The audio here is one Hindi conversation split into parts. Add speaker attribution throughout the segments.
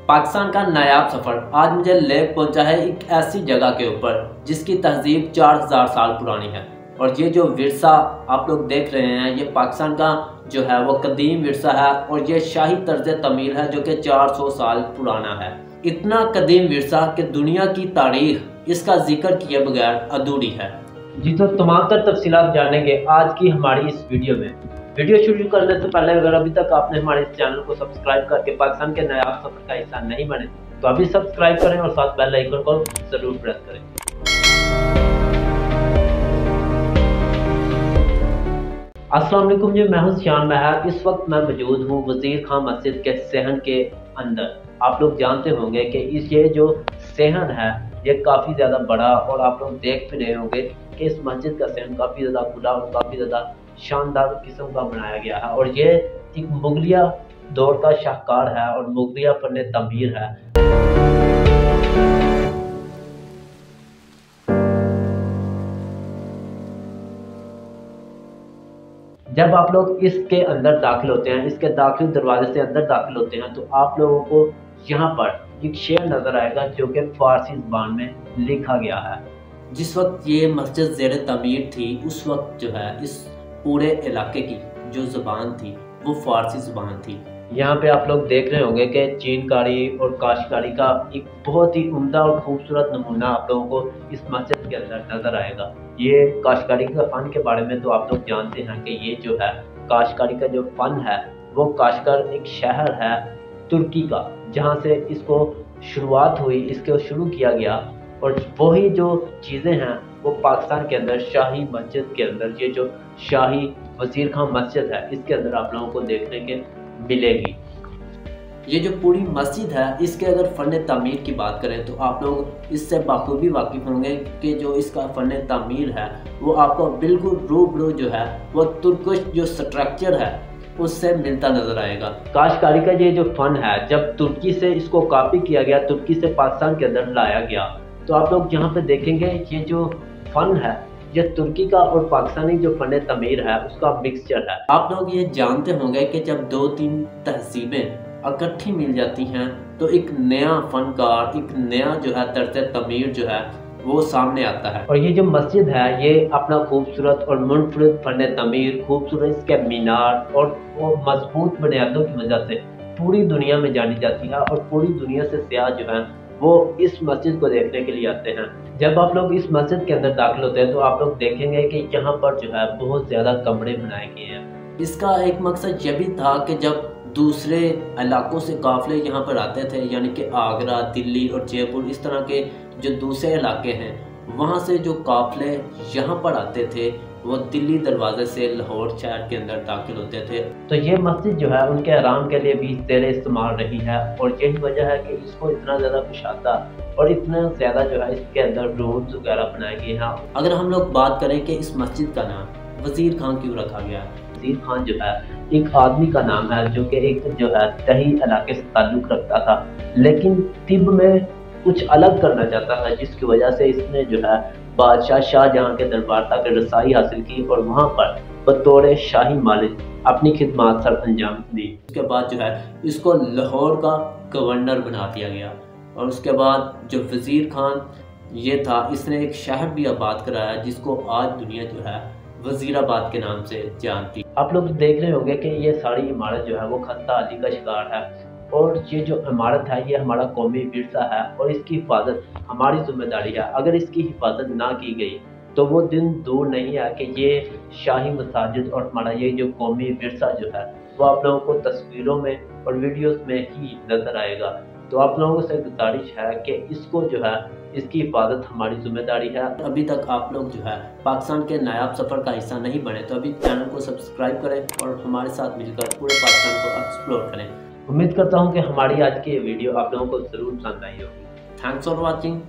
Speaker 1: पाकिस्तान का नायाब सफ़र आज मुझे ले पहुंचा है एक ऐसी जगह के ऊपर जिसकी तहजीब 4000 साल पुरानी है। और ये जो विरसा आप लोग देख रहे हैं ये पाकिस्तान का जो है वो कदीम विरसा है और ये शाही तर्ज तमीर है जो कि 400 साल पुराना है। इतना कदीम विरसा कि दुनिया की तारीख इसका जिक्र किए बगैर अधूरी है। जी तो तमाम तर तफसीलात जानेंगे आज की हमारी इस वीडियो में। वीडियो शुरू करने से पहले अगर अभी तक आपने हमारे इस चैनल को सब्सक्राइब करके पाकिस्तान के नायाब सफर का हिस्सा नहीं बने तो अभी सब्सक्राइब करें और साथ बेल आइकन को जरूर प्रेस करें। अस्सलाम वालेकुम जी, मैं हूं शान महर। इस वक्त मैं मौजूद हूं वजीर खान मस्जिद के सहन के अंदर। आप लोग जानते होंगे कि ये जो सहन है ये काफ़ी ज़्यादा बड़ा और आप लोग देख भी रहे होंगे कि इस मस्जिद का सहन काफ़ी ज़्यादा खुला और काफ़ी ज़्यादा शानदार किस्म का बनाया गया है। और ये एक मुगलिया दौर का शाहकार है और मुगलिया फन तमीर है। जब आप लोग इसके अंदर दाखिल होते हैं, इसके दाखिल दरवाजे से अंदर दाखिल होते हैं तो आप लोगों को यहाँ पर एक शेर नजर आएगा जो कि फारसी ज़बान में लिखा गया है। जिस वक्त ये मस्जिद ज़ेर तमीर थी उस वक्त जो है इस पूरे इलाके की जो ज़बान थी वो फारसी ज़बान थी। यहाँ पे आप लोग देख रहे होंगे कि चीनकारी और काशकारी का एक बहुत ही उम्दा और खूबसूरत नमूना आप लोगों को इस मस्जिद के अंदर नजर आएगा। ये काशकारी का फ़न के बारे में तो आप लोग जानते हैं कि ये जो है काशकारी का जो फ़न है वो काशगर एक शहर है तुर्की का जहाँ से इसको शुरुआत हुई, इसको शुरू किया गया। और वही जो चीज़ें हैं वो पाकिस्तान के अंदर शाही मस्जिद के अंदर ये जो शाही वजीर खान मस्जिद है इसके अंदर आप लोगों को देखने के मिलेगी। ये जो पूरी मस्जिद है इसके अगर फ़न तामीर की बात करें तो आप लोग इससे बाखूबी वाकिफ़ होंगे कि जो इसका फ़न तामीर है वो आपको बिल्कुल रूबरू जो है वो तुर्किश जो स्ट्रक्चर है उससे मिलता नजर आएगा। काशकारी का ये जो फ़न है जब तुर्की से इसको कॉपी किया गया, तुर्की से पाकिस्तान के अंदर लाया गया, तो आप लोग यहाँ पे देखेंगे ये जो फ़न है ये तुर्की का और पाकिस्तानी जो फ़न तमीर है उसका मिक्सचर है। आप लोग ये जानते होंगे कि जब 2-3 तहजीबें इकट्ठी मिल जाती हैं तो एक नया फ़नकार, एक नया जो है तर्ज तमीर जो है वो सामने आता है। और ये जो मस्जिद है ये अपना खूबसूरत और मुनफरिद फ़न तमीर, खूबसूरत इसके मीनार और वो मजबूत बुनियादों की वजह से पूरी दुनिया में जानी जाती है और पूरी दुनिया से सयाह जो है वो इस मस्जिद को देखने के लिए आते हैं। जब आप लोग इस मस्जिद के अंदर दाखिल होते हैं तो आप लोग देखेंगे कि यहाँ पर जो है बहुत ज़्यादा कमरे बनाए गए हैं। इसका एक मकसद ये भी था कि जब दूसरे इलाकों से काफ़िले यहाँ पर आते थे, यानी कि आगरा, दिल्ली और जयपुर, इस तरह के जो दूसरे इलाके हैं वहाँ से जो काफ़िले यहाँ पर आते थे वो दिल्ली दरवाजे से लाहौर शहर के अंदर दाखिल होते थे। तो ये मस्जिद जो है उनके आराम के लिए भी ज़ेर इस्तेमाल रही है और यही वजह है कि इसको इतना ज़्यादा कुशादा और इतना ज़्यादा जो है इसके अंदर रूम्स वगैरह बनाए गए हैं। अगर हम लोग बात करें कि इस मस्जिद का नाम वजीर खान क्यों रखा गया है, वजीर खान जो है एक आदमी का नाम है जो कि एक जो है तही इलाके से ताल्लुक़ रखता था, लेकिन तिब में कुछ अलग करना चाहता था जिसकी वजह से इसने जो है बादशाह शाहजहां के दरबार तक रसाई हासिल की और वहां पर बतौर शाही मालिक अपनी खिदमत सर अंजाम दी। उसके बाद जो है इसको लाहौर का गवर्नर बना दिया गया और उसके बाद जो वजीर खान ये था इसने एक शहर भी आबाद कराया जिसको आज दुनिया जो है वजीराबाद के नाम से जानती। आप लोग देख रहे होंगे कि ये सारी इमारत जो है वो खस्ता अली का शिकार है और ये जो इमारत है ये हमारा कौमी विरसा है और इसकी हिफाजत हमारी जिम्मेदारी है। अगर इसकी हिफाजत ना की गई तो वो दिन दूर नहीं है कि ये शाही मसाजिद और हमारा ये जो कौमी विरसा जो है वो आप लोगों को तस्वीरों में और वीडियोस में ही नज़र आएगा। तो आप लोगों से गुजारिश है कि इसको जो है इसकी हिफाजत हमारी जिम्मेदारी है। अभी तक आप लोग जो है पाकिस्तान के नायाब सफ़र का हिस्सा नहीं बने तो अभी चैनल को सब्सक्राइब करें और हमारे साथ मिलकर पूरे पाकिस्तान को एक्सप्लोर करें। उम्मीद करता हूँ कि हमारी आज की ये वीडियो आप लोगों को ज़रूर पसंद आई होगी। Thanks for watching.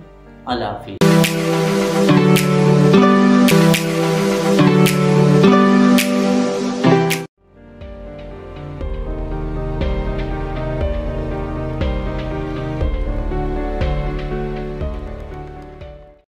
Speaker 1: अल्लाह हाफिज़।